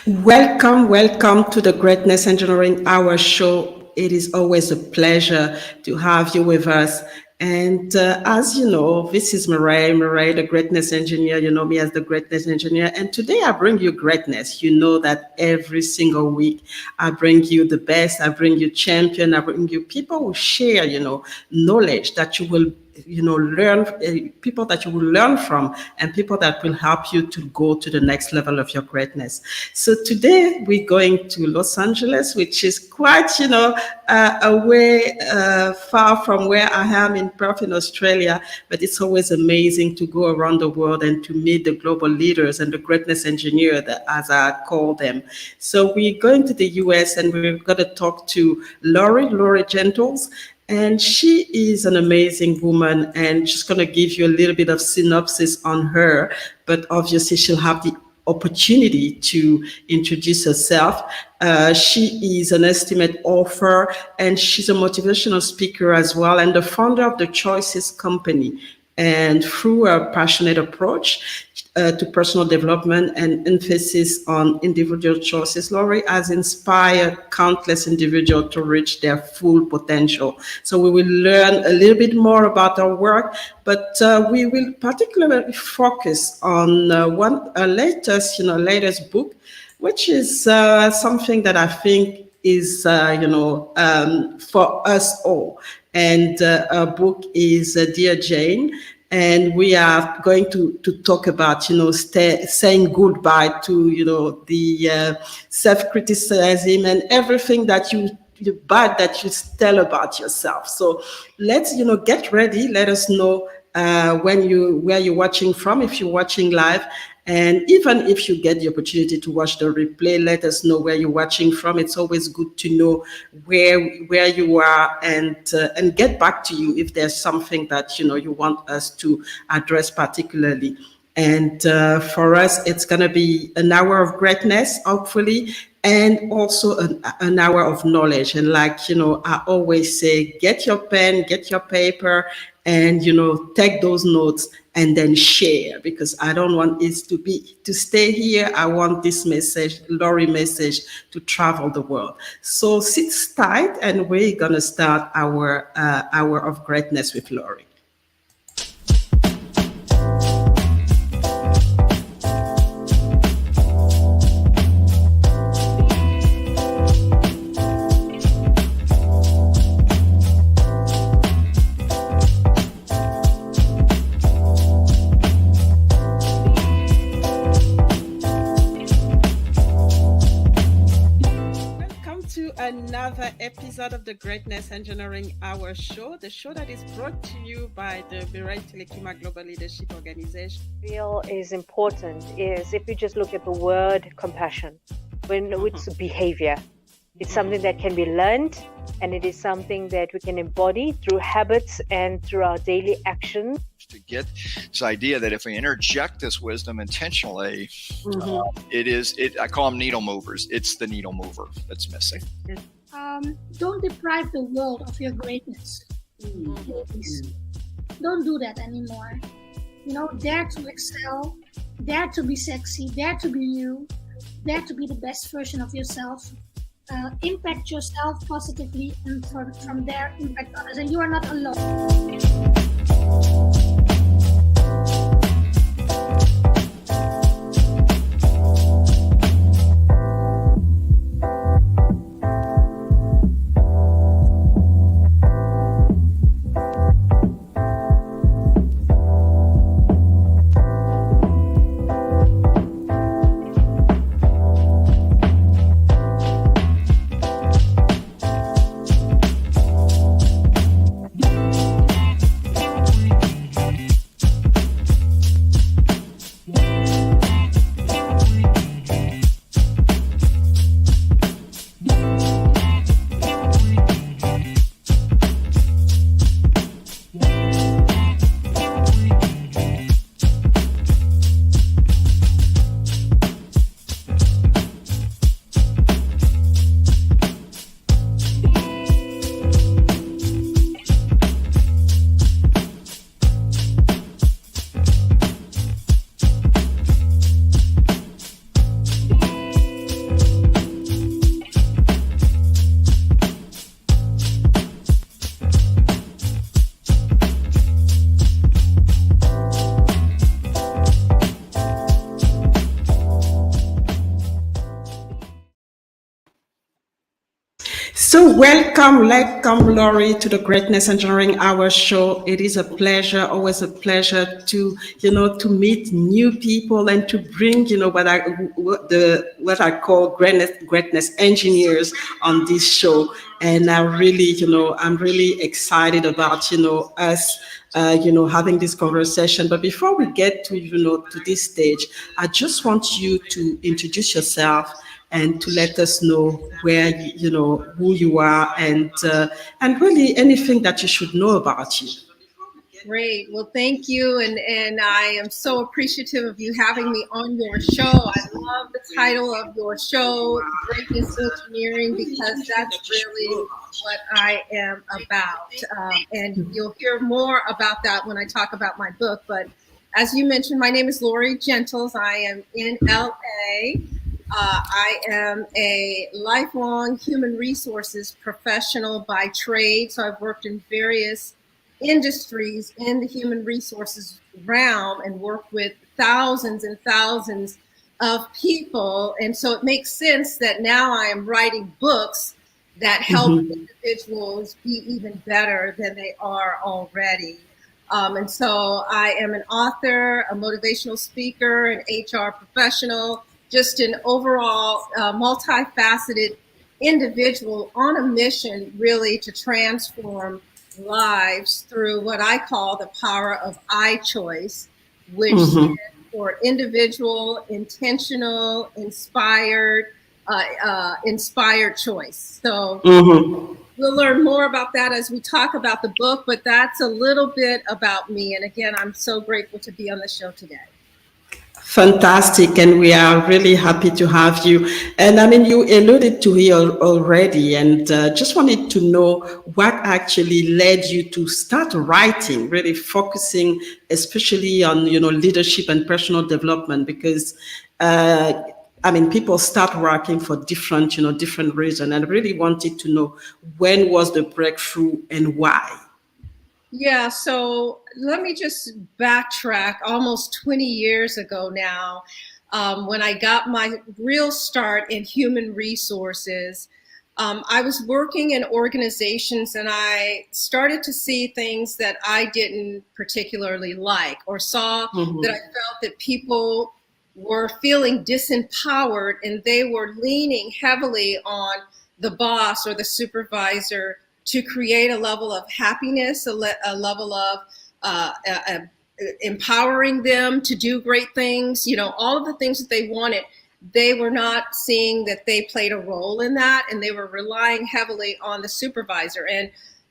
Welcome to the Greatness Engineering Hour show. It is always a pleasure to have you with us. And as you know, this is Mireille, the greatness engineer. You know me as the greatness engineer. And today I bring you greatness. You know that every single week I bring you the best. I bring you champion. I bring you people who share, knowledge that you will learn, people that you will learn from, and people that will help you to go to the next level of your greatness. So today we're going to Los Angeles, which is quite away, far from where I am in Perth in Australia, but it's always amazing to go around the world and to meet the global leaders and the greatness engineer, as I call them. So we're going to the US and we're going to talk to Lori Gentles. And she is an amazing woman, and she's going to give you a little bit of synopsis on her, but obviously she'll have the opportunity to introduce herself. She is an estimate author, and she's a motivational speaker as well, and the founder of the Choices Company. And through a passionate approach to personal development and emphasis on individual choices, Lori has inspired countless individuals to reach their full potential. So we will learn a little bit more about her work, but we will particularly focus on latest book, which is something that I think is, for us all. And our book is Dear Jane. And we are going to talk about, saying goodbye to, the self-criticism and everything that bad that you tell about yourself. So let's, get ready. Let us know where you're watching from, if you're watching live. And even if you get the opportunity to watch the replay, let us know where you're watching from. It's always good to know where you are and get back to you if there's something that you want us to address particularly. And for us, it's going to be an hour of greatness, hopefully, and also an hour of knowledge. And like, I always say, get your pen, get your paper, and, take those notes and then share, because I don't want it to stay here. I want this message, Lori message, to travel the world. So sit tight, and we're going to start our hour of greatness with Lori. Another episode of the Greatness Engineering Hour show, the show that is brought to you by the Mireille Telekima Global Leadership Organization. Real is important is if you just look at the word compassion, when it's behavior, it's something that can be learned, and it is something that we can embody through habits and through our daily actions. To get this idea that if we interject this wisdom intentionally, I call them needle movers. It's the needle mover that's missing. Don't deprive the world of your greatness. Please. Don't do that anymore. Dare to excel, dare to be sexy, dare to be you, dare to be the best version of yourself. Impact yourself positively, and from there impact others, and you are not alone. So welcome, Laurie, to the Greatness Engineering Hour show. It is a pleasure, always a pleasure to, to meet new people and to bring, what I call greatness engineers on this show. And I really, I'm really excited about, us, having this conversation. But before we get to, to this stage, I just want you to introduce yourself and to let us know where who you are and really anything that you should know about you. Great. Well, thank you. And I am so appreciative of you having me on your show. I love the title of your show, Greatness Engineering, because that's really what I am about. And you'll hear more about that when I talk about my book. But as you mentioned, my name is Laurie Gentles. I am in LA. I am a lifelong human resources professional by trade. So I've worked in various industries in the human resources realm and worked with thousands and thousands of people. And so it makes sense that now I am writing books that help individuals be even better than they are already. And so I am an author, a motivational speaker, an HR professional, just an overall multifaceted individual on a mission really to transform lives through what I call the power of I choice, which stands for individual, intentional, inspired choice. So we'll learn more about that as we talk about the book, but that's a little bit about me. And again, I'm so grateful to be on the show today. Fantastic, and we are really happy to have you. And I mean, you alluded to it already, and just wanted to know what actually led you to start writing, really focusing especially on leadership and personal development, because I mean, people start working for different different reasons, and I really wanted to know when was the breakthrough and why. Yeah, so let me just backtrack almost 20 years ago now, when I got my real start in human resources. I was working in organizations and I started to see things that I didn't particularly like or saw that I felt that people were feeling disempowered and they were leaning heavily on the boss or the supervisor to create a level of happiness, a level of empowering them to do great things, all of the things that they wanted. They were not seeing that they played a role in that, and they were relying heavily on the supervisor. And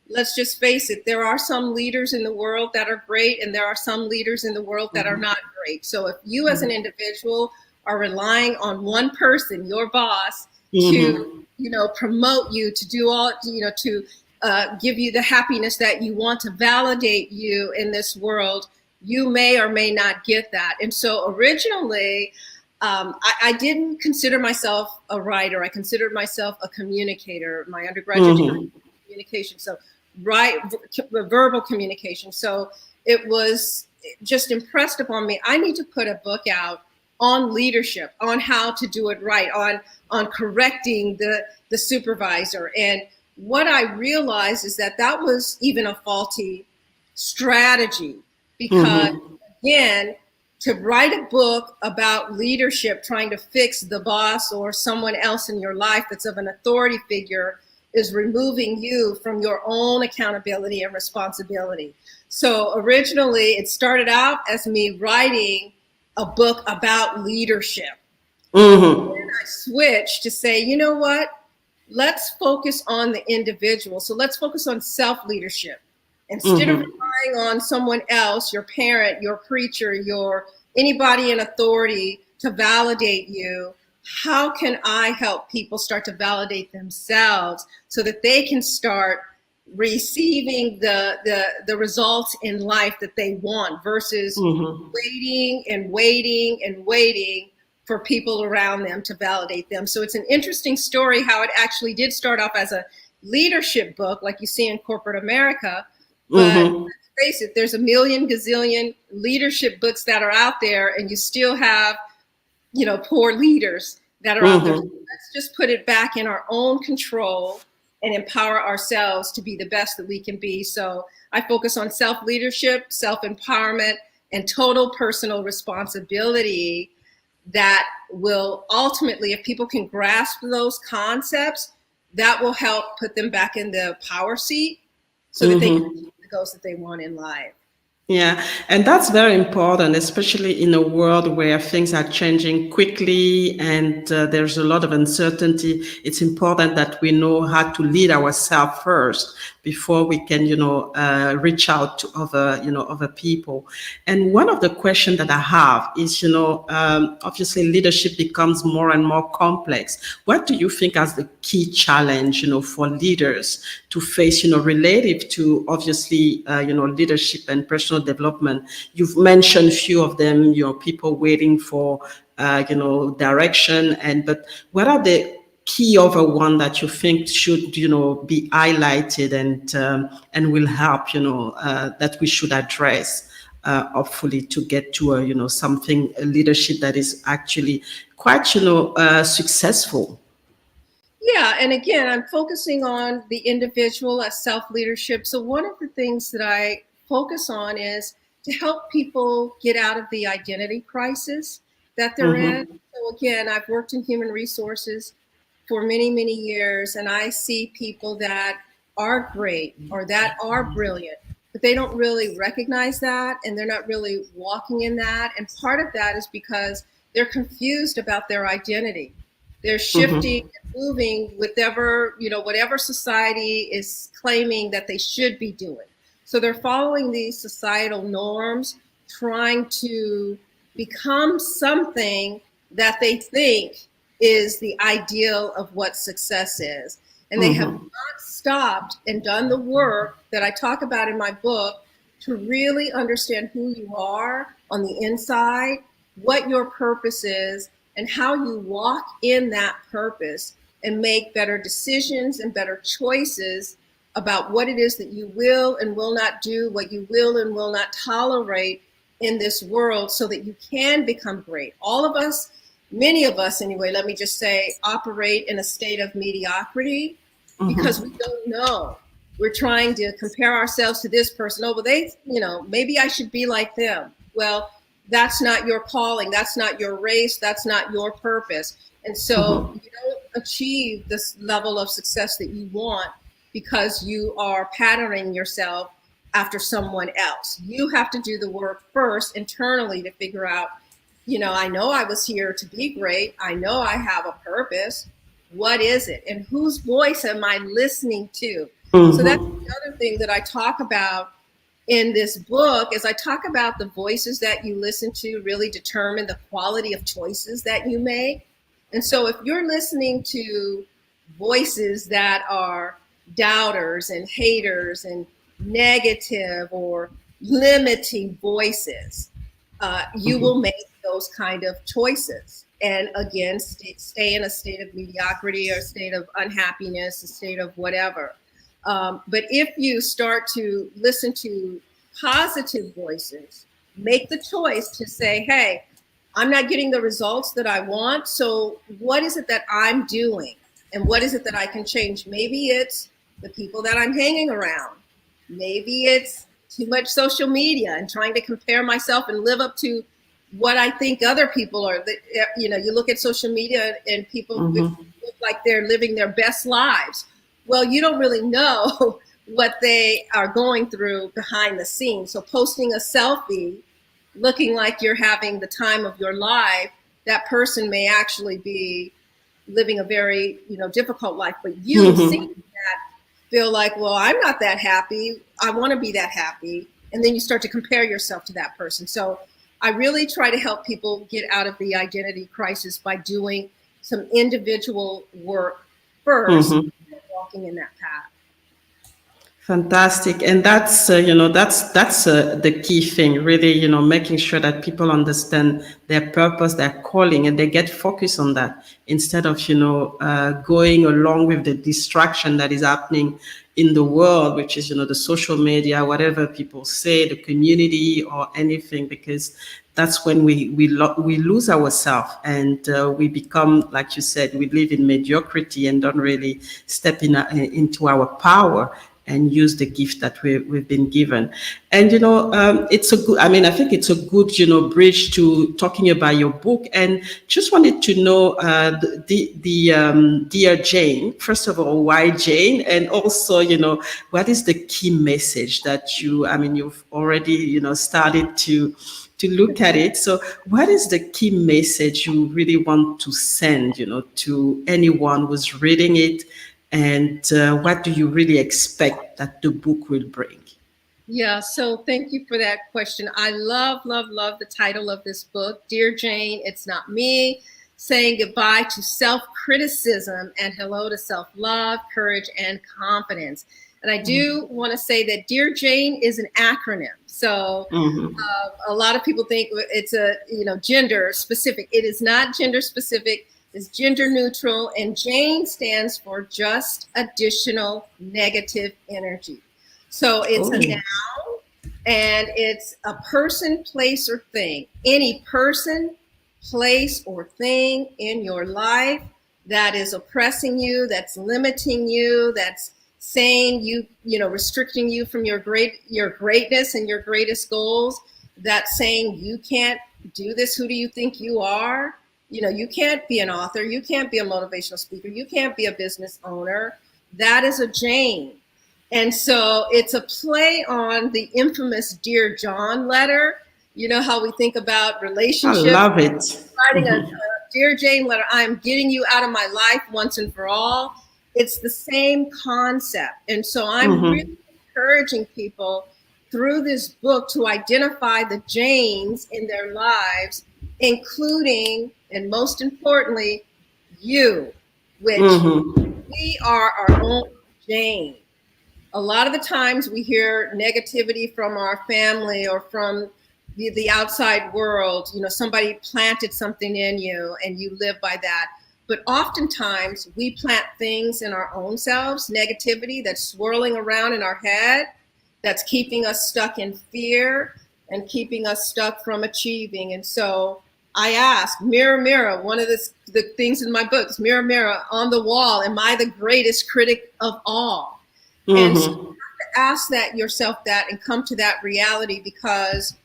let's just face it, there are some leaders in the world that are great, and there are some leaders in the world that are not great. So if you as an individual are relying on one person, your boss, to promote you, to do all, to give you the happiness that you want, to validate you in this world, you may or may not get that. And so originally, I didn't consider myself a writer. I considered myself a communicator. My undergraduate degree in communication, so verbal communication. So it was just impressed upon me. I need to put a book out on leadership, on how to do it right, on correcting the supervisor. And what I realized is that was even a faulty strategy, because again, to write a book about leadership, trying to fix the boss or someone else in your life that's of an authority figure, is removing you from your own accountability and responsibility. So originally it started out as me writing a book about leadership. And then I switched to say, you know what? Let's focus on the individual. So let's focus on self-leadership. Instead of relying on someone else, your parent, your preacher, anybody in authority to validate you, how can I help people start to validate themselves so that they can start receiving the results in life that they want, versus waiting and waiting and waiting for people around them to validate them. So it's an interesting story how it actually did start off as a leadership book, like you see in corporate America. But let's face it, there's a million gazillion leadership books that are out there, and you still have, poor leaders that are out there. So let's just put it back in our own control and empower ourselves to be the best that we can be. So I focus on self-leadership, self-empowerment, and total personal responsibility that will ultimately, if people can grasp those concepts, that will help put them back in the power seat so that they can achieve the goals that they want in life. Yeah, and that's very important, especially in a world where things are changing quickly and there's a lot of uncertainty. It's important that we know how to lead ourselves first before we can, reach out to other people. And one of the questions that I have is, obviously leadership becomes more and more complex. What do you think as the key challenge, for leaders to face, relative to obviously, leadership and personal development? You've mentioned a few of them, people waiting for, direction, but what are the key other one that you think should, be highlighted and will help, that we should address, hopefully to get to a leadership that is actually quite, successful? Yeah, and again, I'm focusing on the individual as self-leadership. So one of the things that I focus on is to help people get out of the identity crisis that they're in. So again, I've worked in human resources for many, many years, and I see people that are great or that are brilliant, but they don't really recognize that, and they're not really walking in that. And part of that is because they're confused about their identity. They're shifting and moving with whatever society is claiming that they should be doing. So they're following these societal norms, trying to become something that they think is the ideal of what success is. And they have not stopped and done the work that I talk about in my book to really understand who you are on the inside, what your purpose is, and how you walk in that purpose and make better decisions and better choices about what it is that you will and will not do, what you will and will not tolerate in this world, so that you can become great. All of us, many of us anyway, let me just say, operate in a state of mediocrity because we don't know. We're trying to compare ourselves to this person. Oh, well, they, maybe I should be like them. Well, that's not your calling. That's not your race. That's not your purpose. And so you don't achieve this level of success that you want because you are patterning yourself after someone else. You have to do the work first internally to figure out, I know I was here to be great. I know I have a purpose. What is it? And whose voice am I listening to? So that's the other thing that I talk about in this book, is I talk about the voices that you listen to really determine the quality of choices that you make. And so if you're listening to voices that are doubters and haters and negative or limiting voices, you will make those kind of choices. And again, stay in a state of mediocrity or a state of unhappiness, a state of whatever. But if you start to listen to positive voices, make the choice to say, hey, I'm not getting the results that I want. So what is it that I'm doing? And what is it that I can change? Maybe it's the people that I'm hanging around. Maybe it's too much social media and trying to compare myself and live up to what I think other people are. You look at social media and people look like they're living their best lives. Well, you don't really know what they are going through behind the scenes. So posting a selfie looking like you're having the time of your life, that person may actually be living a very, difficult life. But you see that, feel like, well, I'm not that happy. I want to be that happy. And then you start to compare yourself to that person. So I really try to help people get out of the identity crisis by doing some individual work first, walking in that path. Fantastic. And that's, that's the key thing, really, making sure that people understand their purpose, their calling, and they get focused on that instead of, going along with the distraction that is happening in the world, which is, the social media, whatever people say, the community or anything, because that's when we lose ourselves, and we become, like you said, we live in mediocrity and don't really step into our power and use the gift that we've been given. And, it's a good, I mean, I think it's a good, bridge to talking about your book. And just wanted to know, Dear Jane, first of all, why Jane? And also, what is the key message that you've already, started to look at it. So what is the key message you really want to send, to anyone who's reading it? And what do you really expect that the book will bring? Yeah, so thank you for that question. I love, love, love the title of this book, Dear Jane, It's Not Me, saying goodbye to self-criticism and hello to self-love, courage, and confidence. And I do want to say that Dear Jane is an acronym. So a lot of people think it's a gender specific. It is not gender specific. It's gender neutral. And Jane stands for just additional negative energy. So it's a noun, and it's a person, place, or thing. Any person, place, or thing in your life that is oppressing you, that's limiting you, that's saying restricting you from your greatness and your greatest goals, that's saying you can't do this. Who do you think you are? You can't be an author. You can't be a motivational speaker. You can't be a business owner. That is a Jane. And so it's a play on the infamous Dear John letter. You know how we think about relationships. I love it. Writing a Dear Jane letter, I'm getting you out of my life once and for all. It's the same concept. And so I'm really encouraging people through this book to identify the Janes in their lives, including, and most importantly, you, which we are our own Jane. A lot of the times we hear negativity from our family or from the outside world. Somebody planted something in you and you live by that. But oftentimes we plant things in our own selves, negativity that's swirling around in our head, that's keeping us stuck in fear and keeping us stuck from achieving. And so I ask, mirror, mirror, one of the things in my books, mirror, mirror on the wall, am I the greatest critic of all? And so you have to ask that yourself and come to that reality, because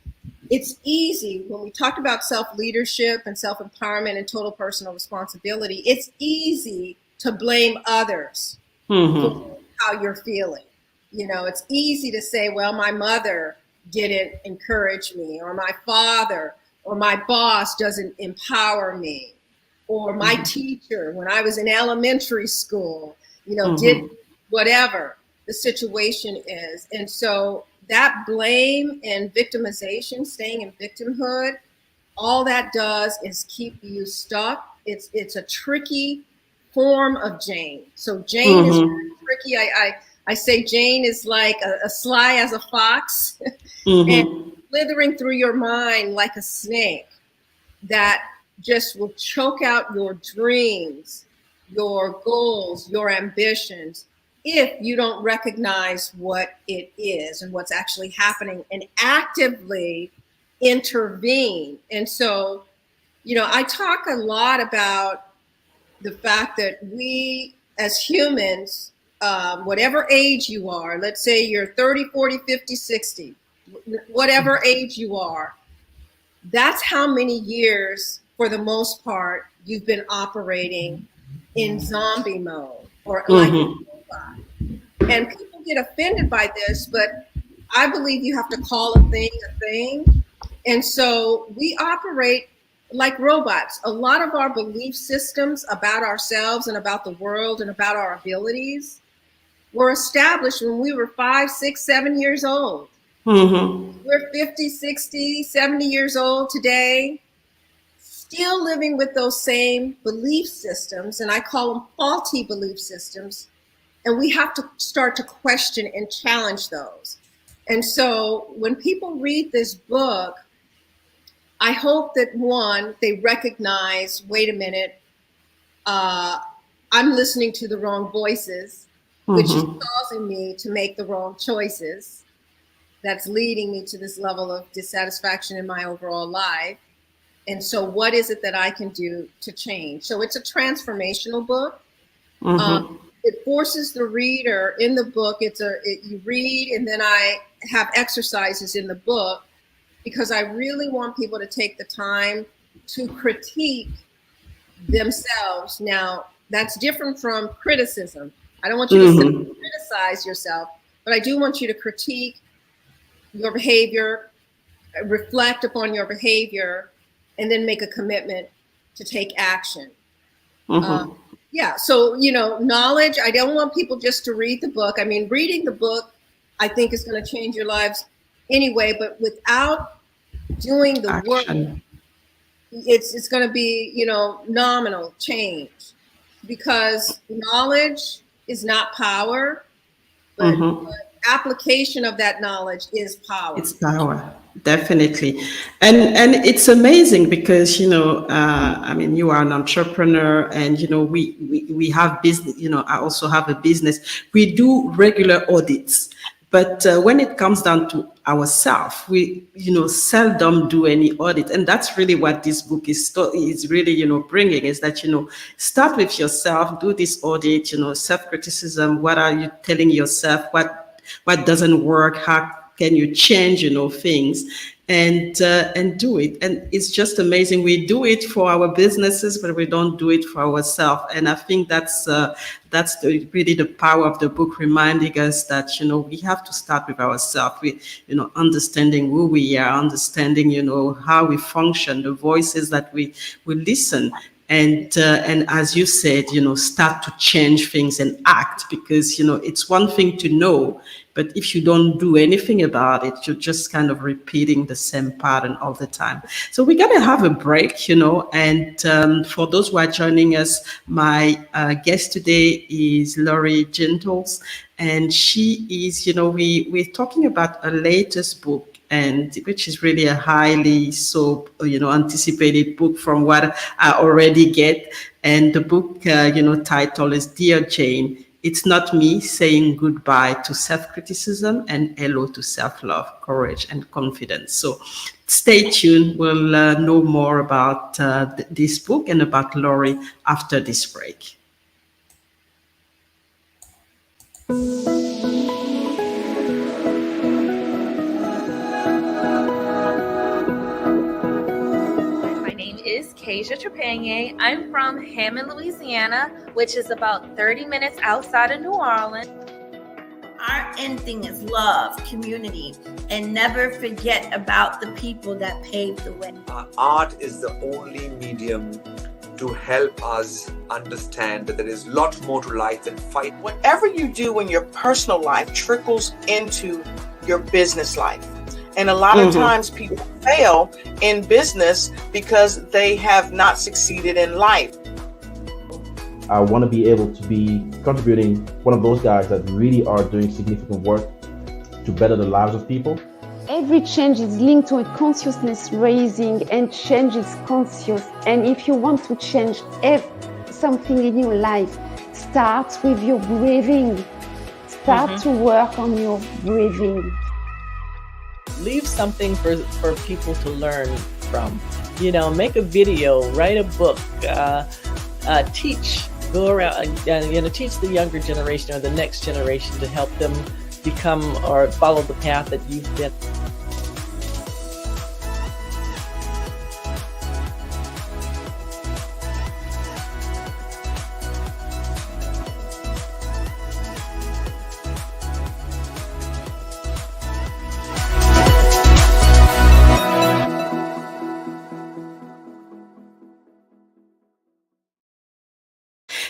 it's easy when we talked about self-leadership and self-empowerment and total personal responsibility. It's easy to blame others for how you're feeling. It's easy to say, well, my mother didn't encourage me, or my father or my boss doesn't empower me, or my teacher when I was in elementary school, did whatever the situation is. And so that blame and victimization, staying in victimhood, all that does is keep you stuck. It's a tricky form of Jane. So Jane is very tricky. I say Jane is like a sly as a fox and slithering through your mind like a snake that just will choke out your dreams, your goals, your ambitions, if you don't recognize what it is and what's actually happening and actively intervene. And so, I talk a lot about the fact that we as humans, whatever age you are, let's say you're 30, 40, 50, 60, whatever age you are, that's how many years, for the most part, you've been operating in zombie mode or like and people get offended by this, but I believe you have to call a thing. And so we operate like robots. A lot of our belief systems about ourselves and about the world and about our abilities were established when we were 5, 6, 7 years old. We're 50, 60, 70 years old today, still living with those same belief systems, and I call them faulty belief systems. And we have to start to question and challenge those. And so when people read this book, I hope that, one, they recognize, wait a minute, I'm listening to the wrong voices. which is Mm-hmm. causing me to make the wrong choices. That's leading me to this level of dissatisfaction in my overall life. And so, what is it that I can do to change? So, it's a transformational book. Mm-hmm. It forces the reader in the book. You read, and then I have exercises in the book because I really want people to take the time to critique themselves. Now, that's different from criticism. I don't want you to Mm-hmm. criticize yourself, but I do want you to critique your behavior, reflect upon your behavior, and then make a commitment to take action. Mm-hmm. Yeah, so, knowledge, I don't want people just to read the book. I mean, reading the book, I think, is going to change your lives anyway, but without doing the work, Action. it's going to be, nominal change, because knowledge is not power, but Mm-hmm. application of that knowledge is power. It's power, definitely, and it's amazing because I mean, you are an entrepreneur, and we have business. I also have a business. We do regular audits, but when it comes down to ourselves, we seldom do any audit, and that's really what this book is really bringing, is that start with yourself, do this audit, self criticism. What are you telling yourself? What doesn't work? How can you change things, and do it? And it's just amazing. We do it for our businesses, but we don't do it for ourselves. And I think really the power of the book, reminding us that we have to start with ourselves. We understanding who we are, understanding how we function, the voices that we listen, and as you said, start to change things and act, because it's one thing to know, but if you don't do anything about it, you're just kind of repeating the same pattern all the time. So we're gonna have a break, and for those who are joining us, my guest today is Laurie Gentles, and she is, we're talking about her latest book, and which is really a highly anticipated book from what I already get. And the book title is Dear Jane, it's not me saying goodbye to self-criticism and hello to self-love, courage, and confidence. So stay tuned. We'll know more about this book and about Laurie after this break. Is Kasia Trepanier. I'm from Hammond, Louisiana, which is about 30 minutes outside of New Orleans. Our end thing is love, community, and never forget about the people that paved the way. Art is the only medium to help us understand that there is a lot more to life than fight. Whatever you do in your personal life trickles into your business life. And a lot of times people fail in business because they have not succeeded in life. I want to be able to be contributing, one of those guys that really are doing significant work to better the lives of people. Every change is linked to a consciousness raising, and change is conscious. And if you want to change something in your life, start with your breathing. Start to work on your breathing. Leave something for people to learn from. Make a video, write a book, teach, go around, teach the younger generation or the next generation to help them become or follow the path that you've been.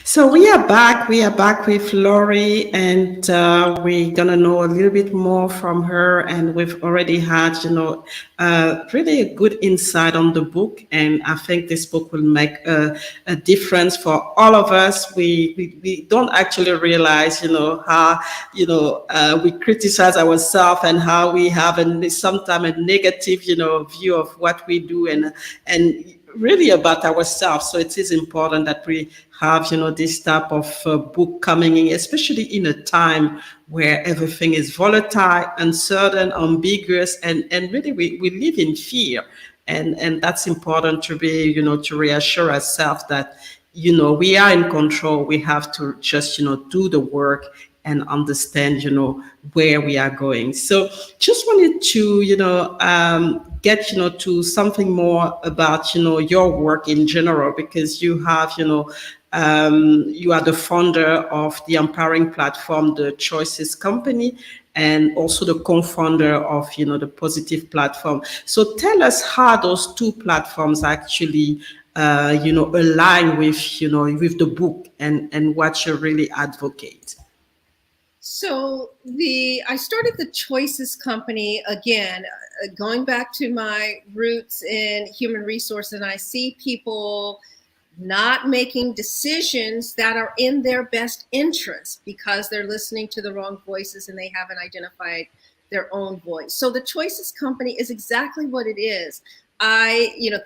So we are back. We are back with Laurie, and we're gonna know a little bit more from her. And we've already had, really a good insight on the book. And I think this book will make a difference for all of us. We don't actually realize, how we criticize ourselves and how we have sometimes a negative, view of what we do, and really about ourselves. So it is important that we have, this type of book coming in, especially in a time where everything is volatile, uncertain, ambiguous, and really we live in fear. And that's important to be, to reassure ourselves that, we are in control. We have to just, do the work and understand, where we are going. So just wanted to, get, to something more about, your work in general, because you have, you are the founder of the empowering platform, the Choices Company, and also the co-founder of, the Positive platform. So tell us how those two platforms actually, align with, with the book and what you really advocate. So I started the Choices Company again, going back to my roots in human resource, and I see people not making decisions that are in their best interest because they're listening to the wrong voices and they haven't identified their own voice. So the Choices Company is exactly what it is.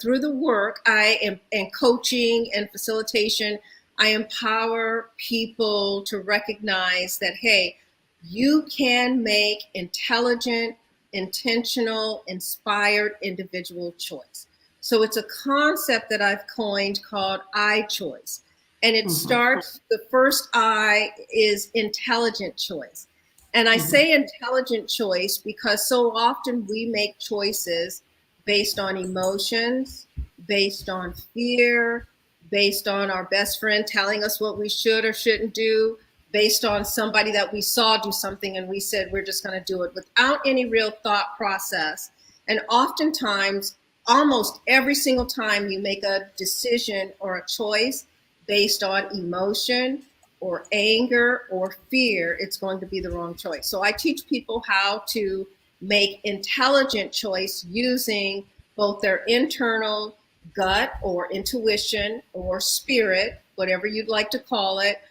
Through the work and coaching and facilitation, I empower people to recognize that, hey, you can make intelligent, intentional, inspired individual choice. So it's a concept that I've coined called I choice. And it starts, the first I is intelligent choice. And I say intelligent choice because so often we make choices based on emotions, based on fear, based on our best friend telling us what we should or shouldn't do, based on somebody that we saw do something and we said we're just going to do it without any real thought process. And oftentimes, almost every single time you make a decision or a choice based on emotion or anger or fear, it's going to be the wrong choice. So I teach people how to make intelligent choice using both their internal gut or intuition or spirit, whatever you'd like to call it,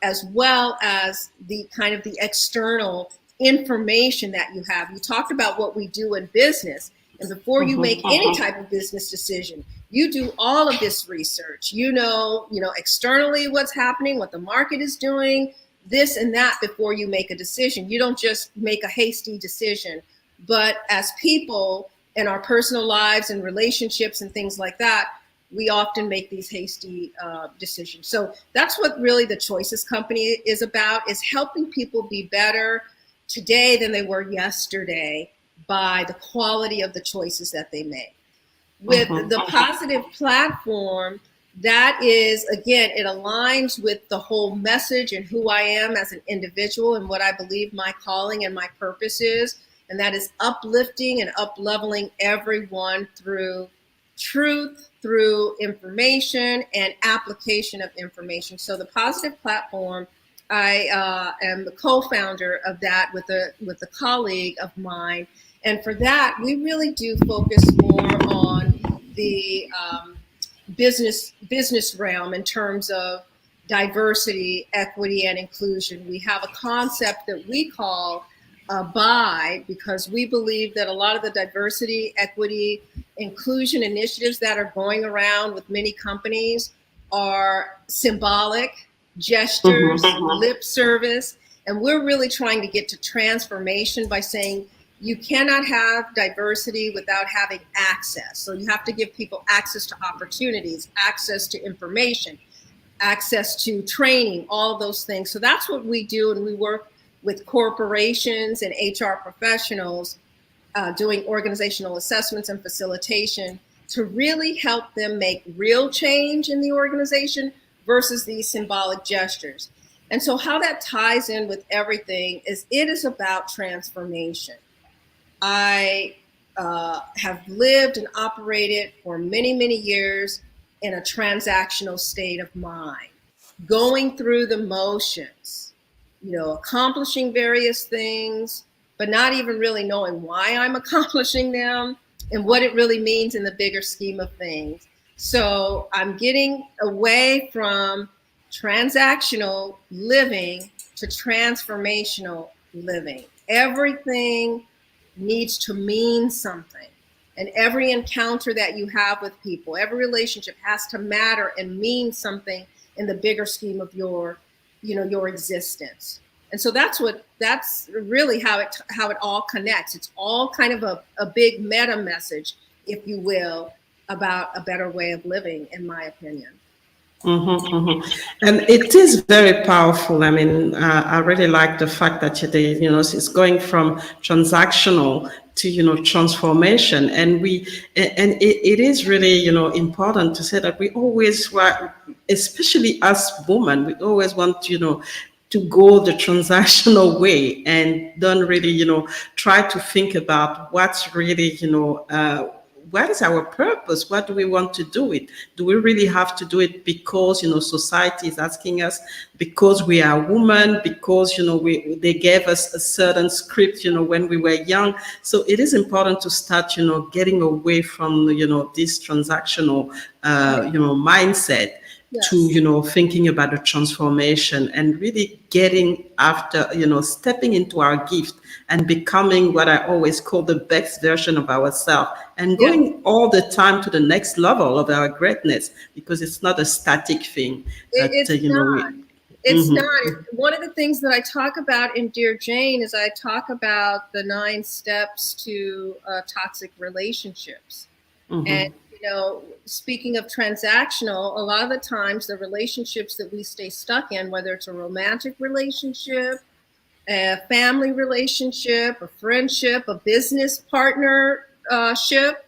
as well as the kind of the external information that you have. You talked about what we do in business. And before you make any type of business decision, you do all of this research. You know externally what's happening, what the market is doing, this and that before you make a decision. You don't just make a hasty decision. But as people in our personal lives and relationships and things like that, we often make these hasty decisions. So that's what really the Choices Company is about, is helping people be better today than they were yesterday by the quality of the choices that they make. With the Positive platform, that is, again, it aligns with the whole message and who I am as an individual and what I believe my calling and my purpose is. And that is uplifting and up-leveling everyone through truth, through information and application of information. So the Positive platform, I am the co-founder of that with a colleague of mine. And for that, we really do focus more on the business realm in terms of diversity, equity, and inclusion. We have a concept that we call BUY, because we believe that a lot of the diversity, equity, inclusion initiatives that are going around with many companies are symbolic, gestures, lip service, and we're really trying to get to transformation by saying you cannot have diversity without having access. So you have to give people access to opportunities, access to information, access to training, all of those things. So that's what we do, and we work with corporations and HR professionals doing organizational assessments and facilitation to really help them make real change in the organization versus these symbolic gestures. And so how that ties in with everything is it is about transformation. I have lived and operated for many, many years in a transactional state of mind, going through the motions, accomplishing various things, but not even really knowing why I'm accomplishing them and what it really means in the bigger scheme of things. So I'm getting away from transactional living to transformational living. Everything needs to mean something. And every encounter that you have with people, every relationship has to matter and mean something in the bigger scheme of your, your existence. And so that's really how it all connects. It's all kind of a big meta message, if you will, about a better way of living, in my opinion. And it is very powerful. I mean, I really like the fact that it's going from transactional to transformation, and it is really important to say that we always want, especially as women, we always want to go the transactional way and don't really try to think about what's really what is our purpose? What do we want to do it? Do we really have to do it because society is asking us, because we are women, because they gave us a certain script when we were young? So it is important to start getting away from this transactional mindset. Yes. To thinking about the transformation and really getting after stepping into our gift and becoming what I always call the best version of ourselves, and going all the time to the next level of our greatness, because it's not a static thing. It's not. One of the things that I talk about in Dear Jane is I talk about the 9 steps to toxic relationships. And speaking of transactional, a lot of the times the relationships that we stay stuck in, whether it's a romantic relationship, a family relationship, a friendship, a business partnership,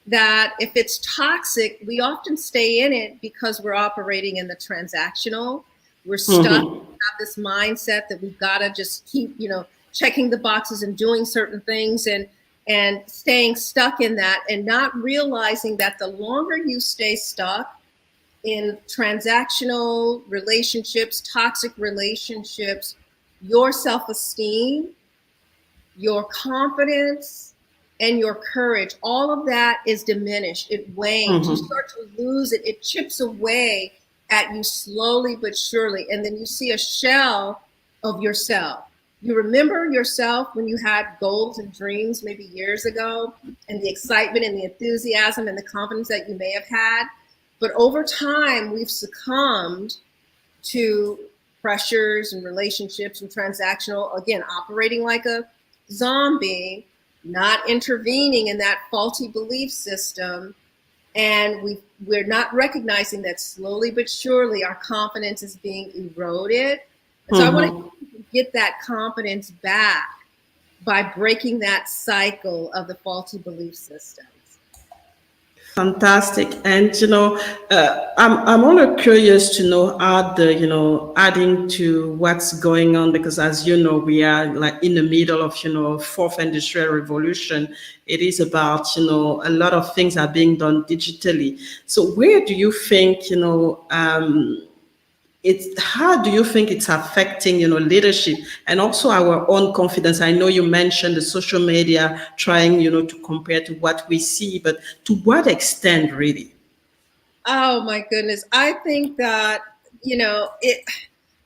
that if it's toxic, we often stay in it because we're operating in the transactional. We're stuck, we have this mindset that we've got to just keep, checking the boxes and doing certain things and staying stuck in that, and not realizing that the longer you stay stuck in transactional relationships, toxic relationships, your self-esteem, your confidence, and your courage, all of that is diminished. It wanes. You start to lose it. It chips away at you slowly but surely. And then you see a shell of yourself. You remember yourself when you had goals and dreams maybe years ago, and the excitement and the enthusiasm and the confidence that you may have had. But over time, we've succumbed to pressures and relationships and transactional, again, operating like a zombie, not intervening in that faulty belief system. And we're not recognizing that slowly but surely our confidence is being eroded. And so I want to get that confidence back by breaking that cycle of the faulty belief systems. Fantastic. And I'm all curious to know adding to what's going on, because as you know, we are like in the middle of fourth industrial revolution. It is about a lot of things are being done digitally. So where do you think how do you think it's affecting leadership and also our own confidence? I know you mentioned the social media trying to compare to what we see, but to what extent really? Oh my goodness, I think that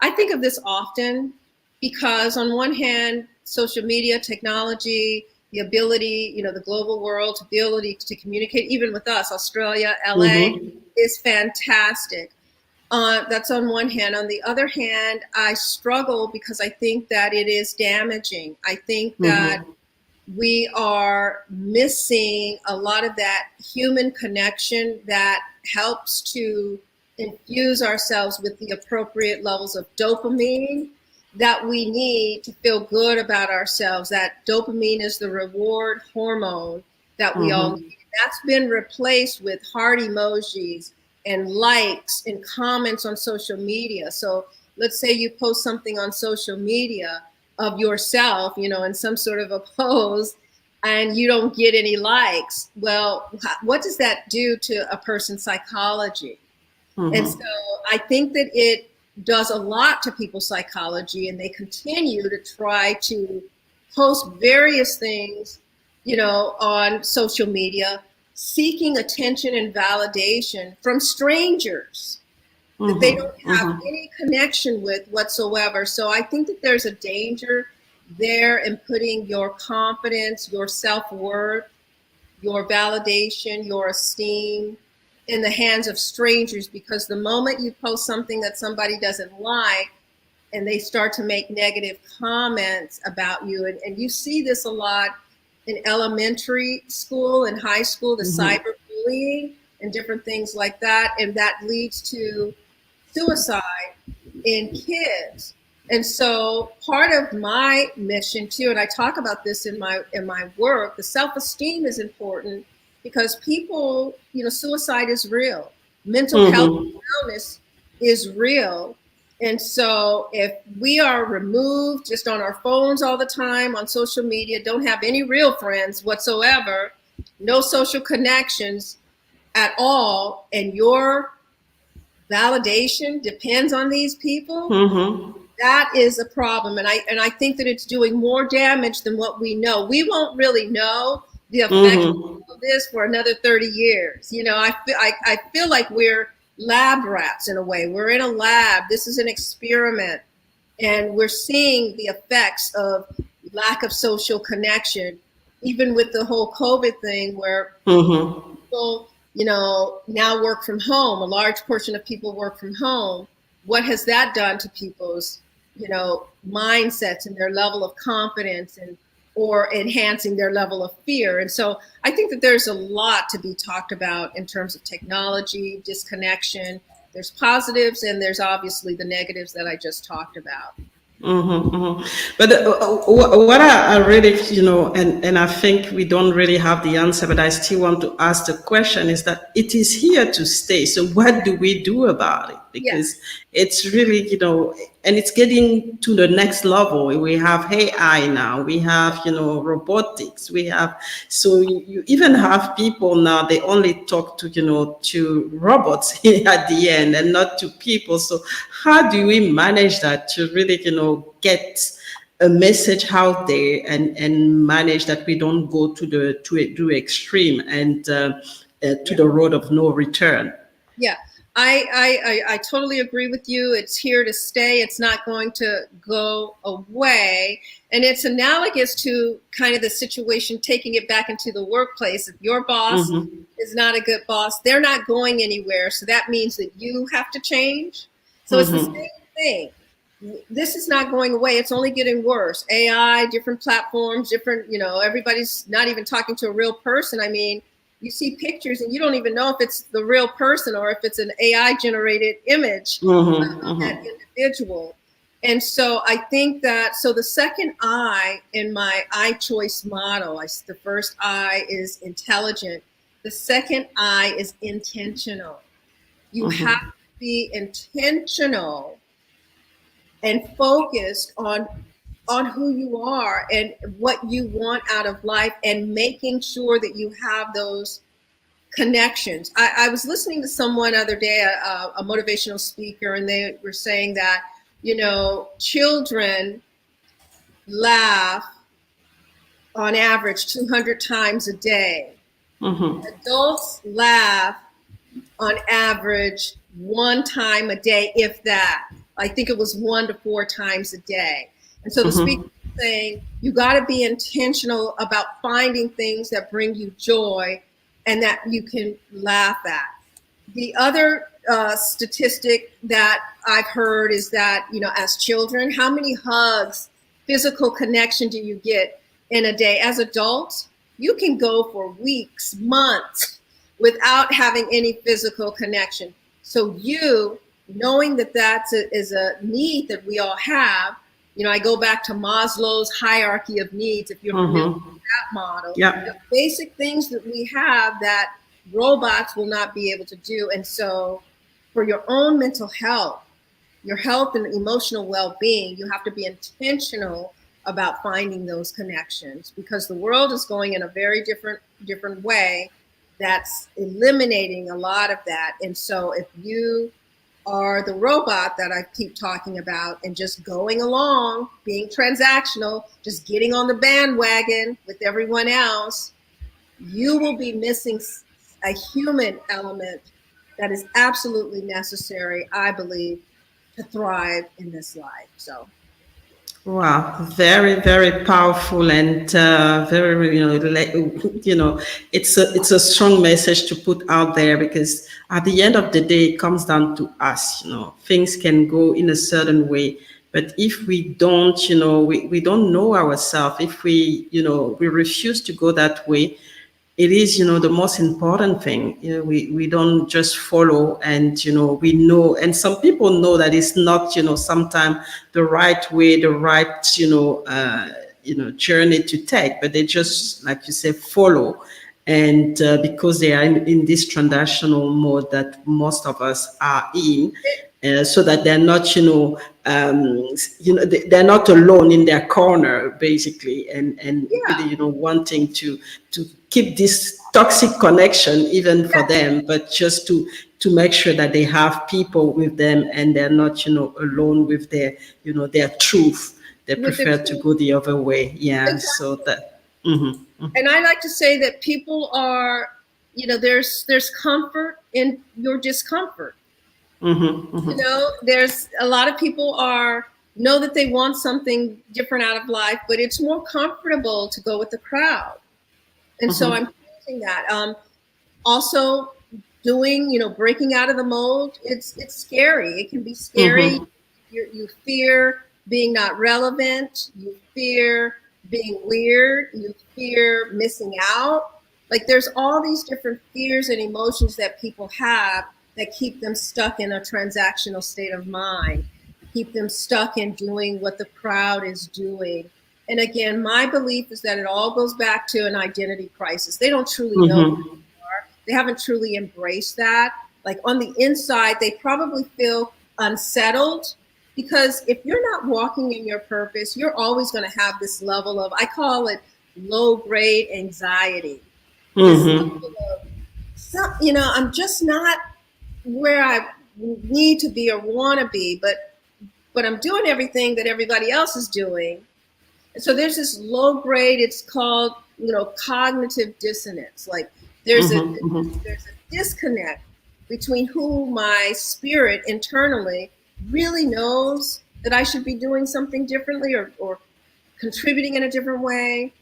I think of this often because on one hand, social media, technology, the ability, the global world, the ability to communicate even with us, Australia, LA, is fantastic. That's on one hand. On the other hand, I struggle because I think that it is damaging. I think that we are missing a lot of that human connection that helps to infuse ourselves with the appropriate levels of dopamine that we need to feel good about ourselves. That dopamine is the reward hormone that we all need. That's been replaced with heart emojis and likes and comments on social media. So let's say you post something on social media of yourself, in some sort of a pose, and you don't get any likes. Well, what does that do to a person's psychology? And so I think that it does a lot to people's psychology, and they continue to try to post various things, on social media, seeking attention and validation from strangers that they don't have any connection with whatsoever. So I think that there's a danger there in putting your confidence, your self-worth your validation, your esteem in the hands of strangers, because the moment you post something that somebody doesn't like and they start to make negative comments about you, and you see this a lot in elementary school and high school, the cyberbullying and different things like that, and that leads to suicide in kids. And so part of my mission too, and I talk about this in my work, the self-esteem is important because people, suicide is real. Mental health and wellness is real. And so if we are removed just on our phones all the time, on social media, don't have any real friends whatsoever, no social connections at all, and your validation depends on these people, that is a problem. And I think that it's doing more damage than what we know. We won't really know the effects of this for another 30 years. I feel like we're lab rats in a way. We're in a lab. This is an experiment. And we're seeing the effects of lack of social connection, even with the whole COVID thing where people, now work from home. A large portion of people work from home. What has that done to people's, mindsets and their level of confidence or enhancing their level of fear? And so I think that there's a lot to be talked about in terms of technology, disconnection. There's positives and there's obviously the negatives that I just talked about. But what I really, and I think we don't really have the answer, but I still want to ask the question is that it is here to stay. So what do we do about it? Because it's really, and it's getting to the next level. We have AI now, we have, robotics, we have, so you even have people now, they only talk to, to robots at the end and not to people. So how do we manage that to really, get a message out there and manage that we don't go to the extreme and to the road of no return? Yeah. I totally agree with you. It's here to stay. It's not going to go away. And it's analogous to kind of the situation, taking it back into the workplace. If your boss is not a good boss, they're not going anywhere. So that means that you have to change. So it's the same thing. This is not going away. It's only getting worse. AI, different platforms, different, everybody's not even talking to a real person. I mean, you see pictures and you don't even know if it's the real person or if it's an AI generated image of that individual. And so I think that, so the second I in my I choice model, the first I is intelligent. The second I is intentional. You have to be intentional and focused on who you are and what you want out of life and making sure that you have those connections. I was listening to someone the other day, a motivational speaker, and they were saying that, children laugh on average 200 times a day. Adults laugh on average 1 time a day, if that. I think it was 1 to 4 times a day. And so the speaker was saying, you got to be intentional about finding things that bring you joy and that you can laugh at. The other statistic that I've heard is that, as children, how many hugs, physical connection do you get in a day? As adults, you can go for weeks, months without having any physical connection. So knowing that is a need that we all have, I go back to Maslow's hierarchy of needs, if you're familiar with that model. The basic things that we have that robots will not be able to do. And so for your own mental health, your health and emotional well-being, you have to be intentional about finding those connections, because the world is going in a very different way that's eliminating a lot of that. And so if you are the robot that I keep talking about and just going along, being transactional, just getting on the bandwagon with everyone else, you will be missing a human element that is absolutely necessary, I believe, to thrive in this life. So Wow, very, very powerful and very, it's a strong message to put out there because at the end of the day, it comes down to us. Things can go in a certain way, but if we don't, we don't know ourselves. If we refuse to go that way, it is the most important thing. We don't just follow, and we know, and some people know that it's not sometimes the right way, the right journey to take, but they just, like you say, follow. And because they are in this transactional mode that most of us are in, so that they're not they're not alone in their corner, basically, and really wanting to keep this toxic connection even for them, but just to make sure that they have people with them and they're not alone with their truth. They With prefer the to go the other way. Yeah. Exactly. So that. Mhm, mhm, And I like to say that people are, there's comfort in your discomfort. mhm, mhm, There's a lot of people know that they want something different out of life, but it's more comfortable to go with the crowd. And so mhm, I'm using that. Also doing, breaking out of the mold, it's scary. It can be scary. mhm, You fear being not relevant. You fear being weird. You fear missing out. Like there's all these different fears and emotions that people have that keep them stuck in a transactional state of mind, keep them stuck in doing what the crowd is doing. And again, my belief is that it all goes back to an identity crisis. They don't truly know who mhm, they are. They haven't truly embraced that. Like on the inside, they probably feel unsettled because if you're not walking in your purpose, you're always going to have this level of, I call it low grade anxiety. This mhm, level of, I'm just not where I need to be or want to be, but I'm doing everything that everybody else is doing. And so there's this low grade, it's called, cognitive dissonance. Like there's a mhm, mhm, there's a disconnect between who my spirit internally really knows that I should be doing something differently or contributing in a different way,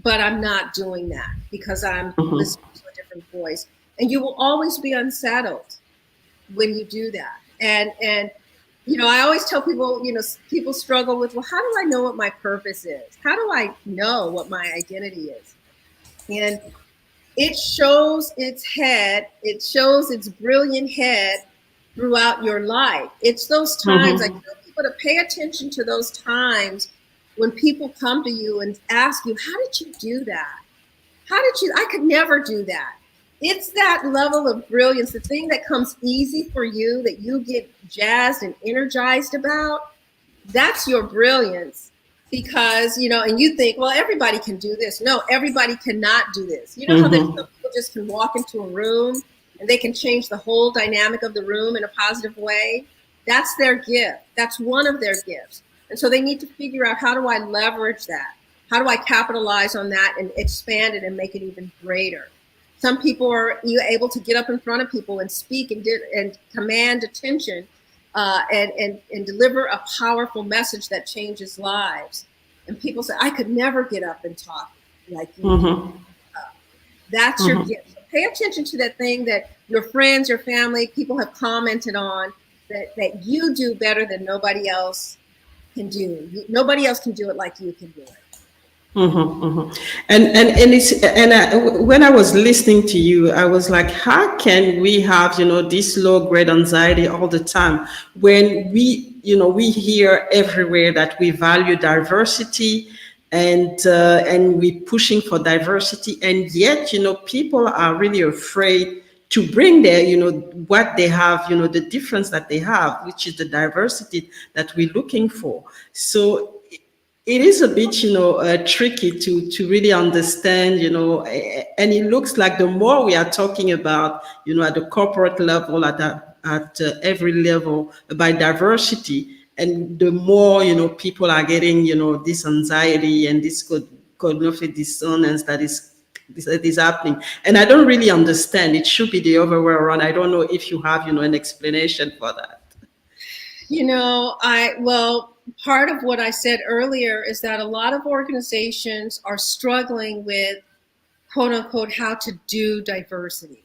but I'm not doing that because I'm mhm. listening to a different voice. And you will always be unsettled when you do that. And I always tell people, people struggle with, well, how do I know what my purpose is? How do I know what my identity is? And it shows it shows its brilliant head throughout your life. It's those times, I Mhm. tell people to pay attention to those times when people come to you and ask you, how did you do that? I could never do that. It's that level of brilliance, the thing that comes easy for you, that you get jazzed and energized about. That's your brilliance because, and you think, well, everybody can do this. No, everybody cannot do this. You know how there's some Mhm. people just can walk into a room and they can change the whole dynamic of the room in a positive way? That's their gift. That's one of their gifts. And so they need to figure out, how do I leverage that? How do I capitalize on that and expand it and make it even greater? Some people are able to get up in front of people and speak and command attention and deliver a powerful message that changes lives. And people say, I could never get up and talk like you do. Mhm. That's your Mhm. gift. So pay attention to that thing that your friends, your family, people have commented on that you do better than nobody else can do. Nobody else can do it like you can do it. Mm-hmm, mm-hmm. And it's and when I was listening to you, I was like, how can we have this low grade anxiety all the time when we hear everywhere that we value diversity and we pushing for diversity, and yet people are really afraid to bring their what they have, the difference that they have, which is the diversity that we're looking for. So it is a bit, tricky to really understand, and it looks like the more we are talking about, at the corporate level, every level about diversity, and the more, people are getting, this anxiety and this cognitive dissonance that is happening. And I don't really understand. It should be the other way around. I don't know if you have, an explanation for that. Well, part of what I said earlier is that a lot of organizations are struggling with, quote unquote, how to do diversity.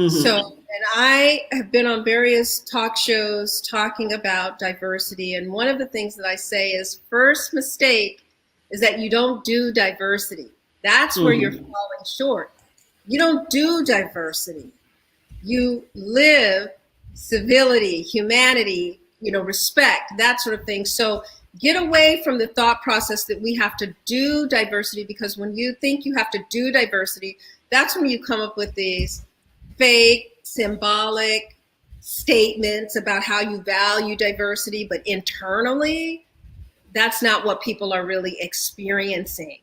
So, and I have been on various talk shows talking about diversity. And one of the things that I say is, first mistake is that you don't do diversity. That's where you're falling short. You don't do diversity. You live civility, humanity, respect, that sort of thing. So get away from the thought process that we have to do diversity, because when you think you have to do diversity, that's when you come up with these fake, symbolic statements about how you value diversity, but internally, that's not what people are really experiencing,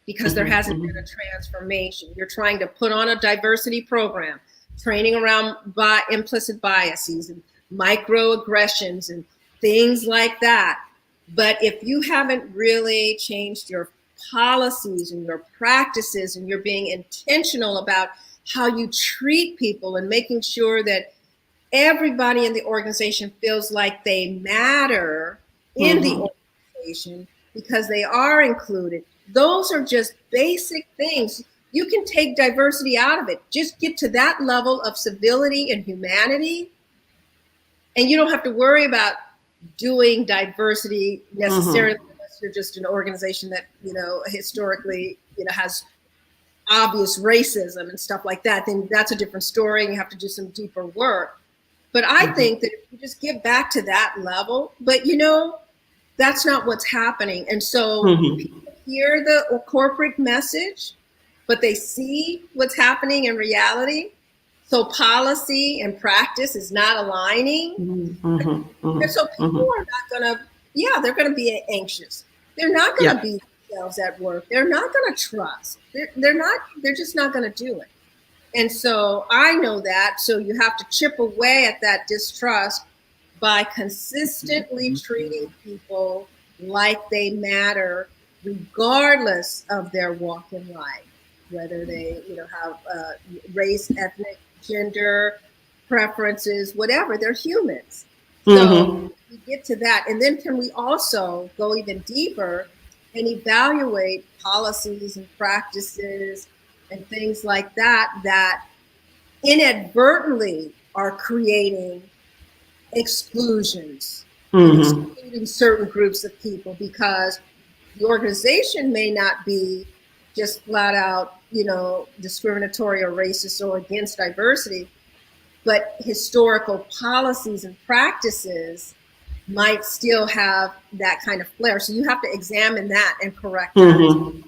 because there hasn't been a transformation. You're trying to put on a diversity program, training around implicit biases and microaggressions and things like that. But if you haven't really changed your policies and your practices, and you're being intentional about how you treat people and making sure that everybody in the organization feels like they matter in the organization because they are included, those are just basic things. You can take diversity out of it. Just get to that level of civility and humanity, and you don't have to worry about doing diversity necessarily unless you're just an organization that, historically, has obvious racism and stuff like that. Then that's a different story, and you have to do some deeper work. But I think that if you just get back to that level, but that's not what's happening. And so people hear the corporate message, but they see what's happening in reality. So policy and practice is not aligning. And so people are not going to, they're going to be anxious. They're not going to be themselves at work. They're not going to trust. They're just not going to do it. And so I know that. So you have to chip away at that distrust by consistently treating people like they matter, regardless of their walk in life, whether they, have race, ethnic, gender, preferences, whatever. They're humans. So we get to that. And then can we also go even deeper and evaluate policies and practices and things like that inadvertently are creating exclusions, excluding certain groups of people, because the organization may not be just flat out, discriminatory or racist or against diversity, but historical policies and practices might still have that kind of flair. So you have to examine that and correct that.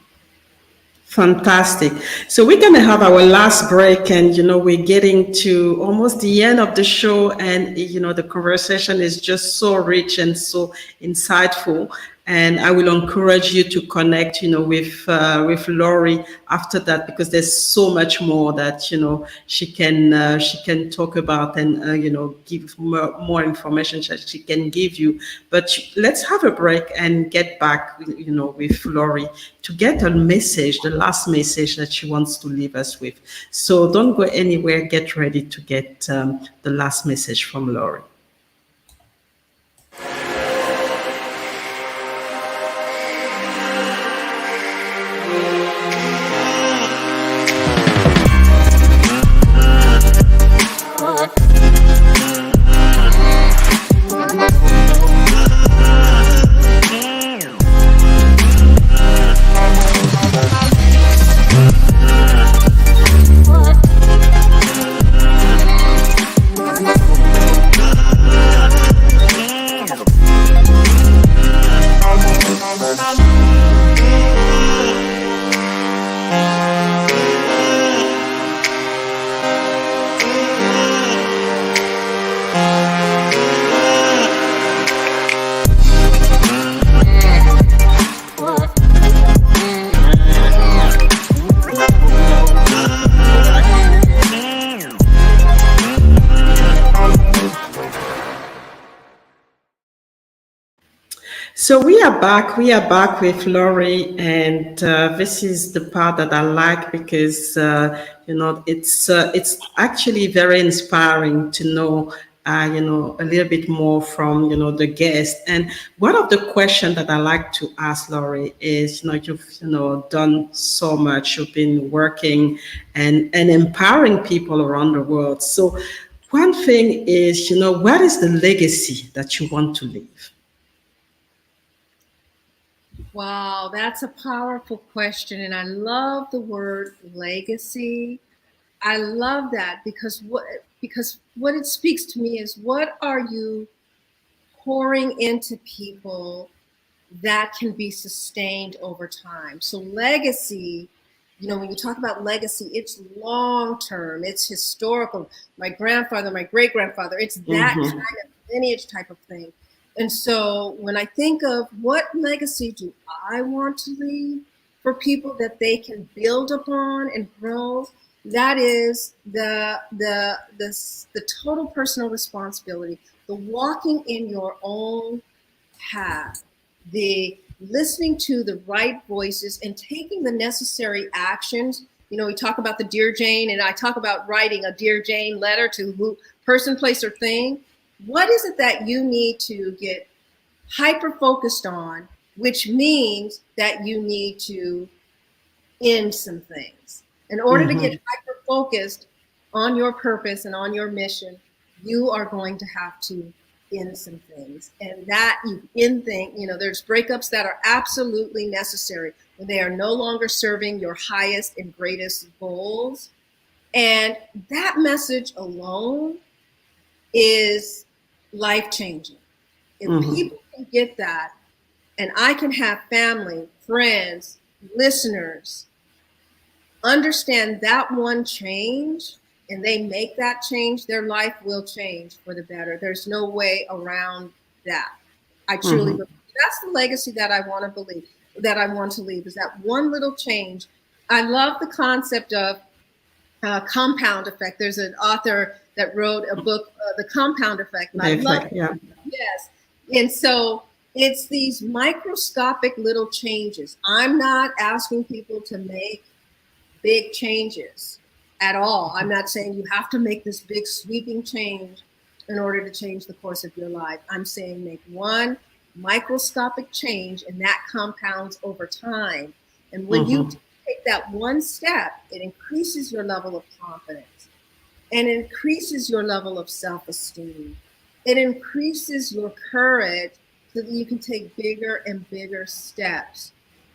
Fantastic. So we're going to have our last break, and we're getting to almost the end of the show, and the conversation is just so rich and so insightful. And I will encourage you to connect, with Lori after that, because there's so much more that she can talk about, and give more information that she can give you. But let's have a break and get back, with Lori to get a message, the last message that she wants to leave us with. So don't go anywhere. Get ready to get the last message from Lori. So we are back with Lori, and this is the part that I like, because it's actually very inspiring to know a little bit more from, the guest. And one of the questions that I like to ask Laurie is, you've, done so much. You've been working and empowering people around the world. So one thing is, what is the legacy that you want to leave? Wow, that's a powerful question. And I love the word legacy. I love that because what it speaks to me is, what are you pouring into people that can be sustained over time? So legacy, when you talk about legacy, it's long term, it's historical. My grandfather, my great grandfather, it's that kind of lineage type of thing. And so when I think of what legacy do I want to leave for people that they can build upon and grow, that is the total personal responsibility, the walking in your own path, the listening to the right voices and taking the necessary actions. We talk about the Dear Jane, and I talk about writing a Dear Jane letter to who, person, place, or thing. What is it that you need to get hyper focused on, which means that you need to end some things? In order to get hyper focused on your purpose and on your mission, you are going to have to end some things. And that you end things, there's breakups that are absolutely necessary when they are no longer serving your highest and greatest goals. And that message alone is life-changing. If people can get that, and I can have family, friends, listeners understand that one change, and they make that change, their life will change for the better. There's no way around that. I truly believe that's the legacy that I want to leave, is that one little change. I love the concept of compound effect. There's an author that wrote a book, The Compound Effect. And I love it. Yeah. Yes. And so it's these microscopic little changes. I'm not asking people to make big changes at all. I'm not saying you have to make this big sweeping change in order to change the course of your life. I'm saying make one microscopic change, and that compounds over time. And when you take that one step, it increases your level of confidence, and increases your level of self-esteem. It increases your courage so that you can take bigger and bigger steps.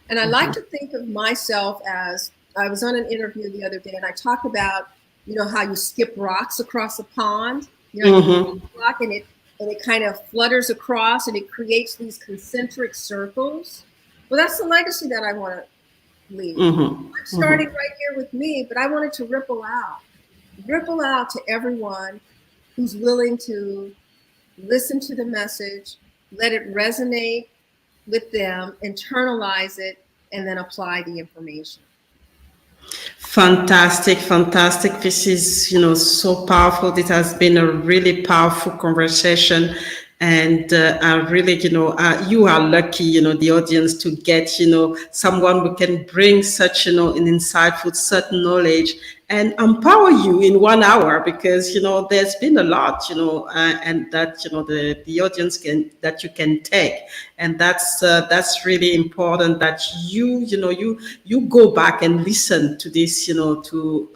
And I like to think of myself as, I was on an interview the other day, and I talked about, how you skip rocks across a pond. You skip a rock, and it kind of flutters across, and it creates these concentric circles. Well, that's the legacy that I want to leave. I'm starting right here with me, but I want it to ripple out to everyone who's willing to listen to the message, let it resonate with them, internalize it, and then apply the information. Fantastic. This is, so powerful. This has been a really powerful conversation. And I really, you are lucky, the audience, to get, someone who can bring such, an insightful, certain knowledge and empower you in 1 hour, because, there's been a lot, and that, the audience that you can take. And that's really important, that you go back and listen to this, to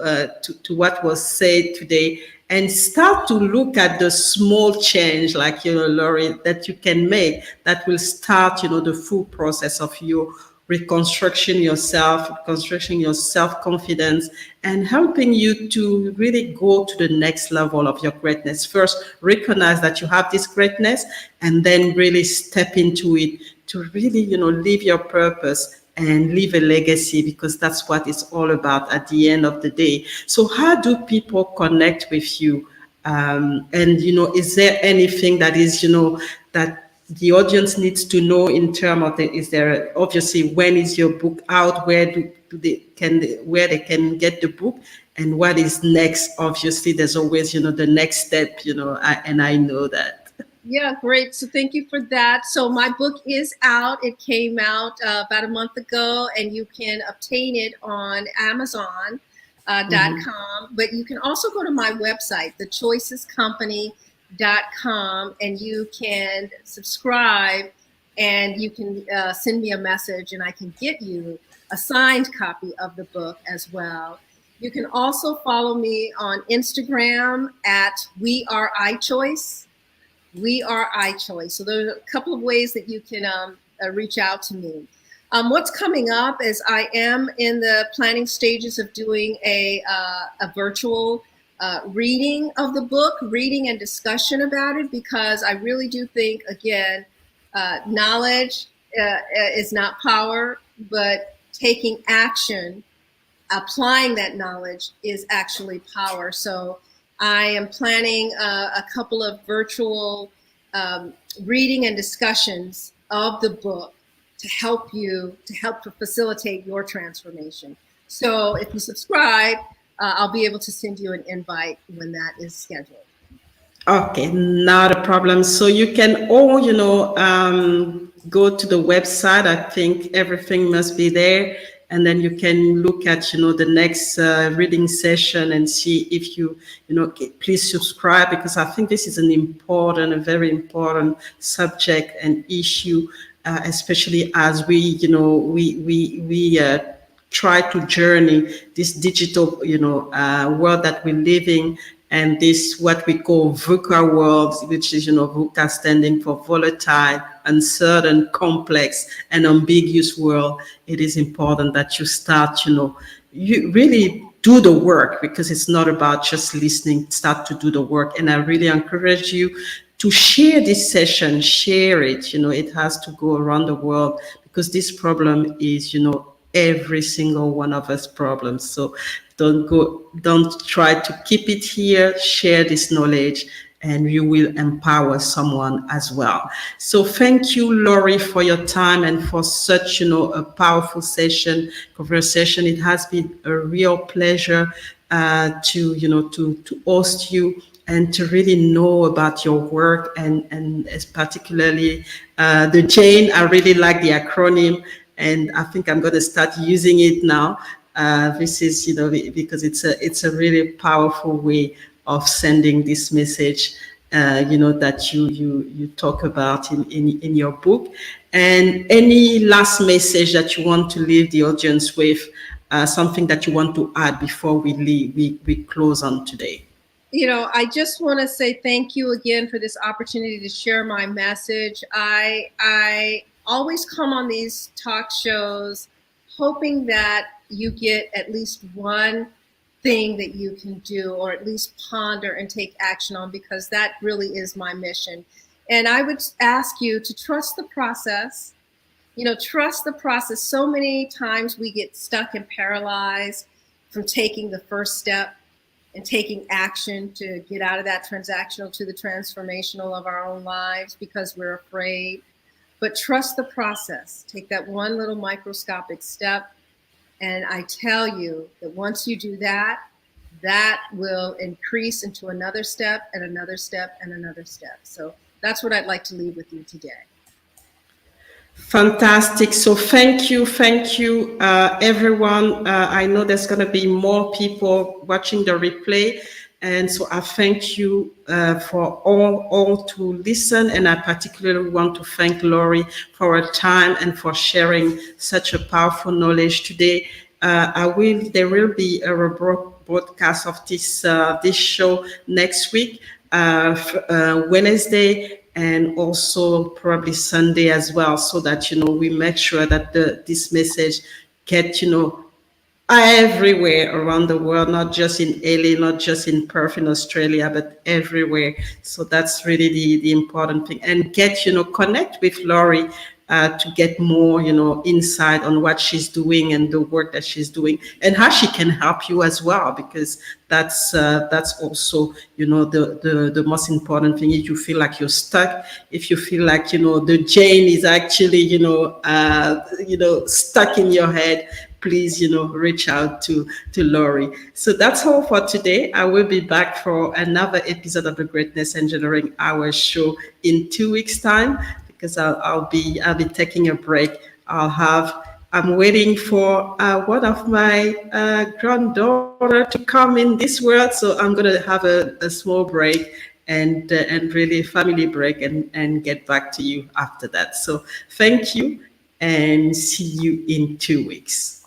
what was said today, and start to look at the small change, like, Laurie, that you can make, that will start, the full process of your reconstruction your self-confidence, and helping you to really go to the next level of your greatness. First, recognize that you have this greatness, and then really step into it to really, live your purpose and leave a legacy, because that's what it's all about at the end of the day. So how do people connect with you? And, is there anything that is, that the audience needs to know in terms of is there, obviously, when is your book out? Where they can get the book, and what is next? Obviously, there's always, the next step, and I know that. Yeah, great. So thank you for that. So my book is out. It came out about a month ago, and you can obtain it on Amazon.com. But you can also go to my website, thechoicescompany.com. and you can subscribe and you can send me a message and I can get you a signed copy of the book as well. You can also follow me on Instagram at We Are iChoice. We Are iChoice. So there are a couple of ways that you can reach out to me. What's coming up is I am in the planning stages of doing a virtual reading of the book, reading and discussion about it, because I really do think, again, knowledge is not power, but taking action, applying that knowledge is actually power. So I am planning a couple of virtual reading and discussions of the book to help to facilitate your transformation. So if you subscribe, I'll be able to send you an invite when that is scheduled. Okay, not a problem. So you can all, go to the website. I think everything must be there. And then you can look at, the next reading session and see if please subscribe, because I think this is a very important subject and issue, especially as we try to journey this digital, world that we're living, and this what we call VUCA world, which is, VUCA standing for volatile, uncertain, complex, and ambiguous world. It is important that you start, you really do the work, because it's not about just listening. Start to do the work. And I really encourage you to share this session, share it. It has to go around the world, because this problem is, every single one of us problems. So don't try to keep it here. Share this knowledge, and you will empower someone as well. So thank you, Lori, for your time and for such, a powerful conversation. It has been a real pleasure to host you and to really know about your work, and particularly the Jane. I really like the acronym, and I think I'm going to start using it now. This is, because it's a really powerful way of sending this message, that you talk about in your book. And any last message that you want to leave the audience with, something that you want to add before we close on today? I just want to say thank you again for this opportunity to share my message. I always come on these talk shows hoping that you get at least one thing that you can do, or at least ponder and take action on, because that really is my mission. And I would ask you to trust the process. Trust the process. So many times we get stuck and paralyzed from taking the first step and taking action to get out of that transactional to the transformational of our own lives, because we're afraid. But trust the process. Take that one little microscopic step. And I tell you that once you do that, that will increase into another step and another step and another step. So that's what I'd like to leave with you today. Fantastic. So thank you, everyone. I know there's going to be more people watching the replay. And so I thank you for all to listen. And I particularly want to thank Lori for her time and for sharing such a powerful knowledge today. There will be a broadcast of this show next week, Wednesday, and also probably Sunday as well, so that we make sure that this message get everywhere around the world, not just in LA, not just in Perth in Australia, but everywhere. So that's really the important thing. And connect with Lori to get more, insight on what she's doing and the work that she's doing, and how she can help you as well, because that's also, the most important thing. If you feel like you're stuck, if you feel like, the Jane is actually, stuck in your head, please, reach out to Lori. So that's all for today. I will be back for another episode of the Greatness Engineering Hour show in 2 weeks' time, because I'll be taking a break. I'm waiting for one of my granddaughter to come in this world, so I'm going to have a small break, and really family break and get back to you after that. So thank you and see you in 2 weeks.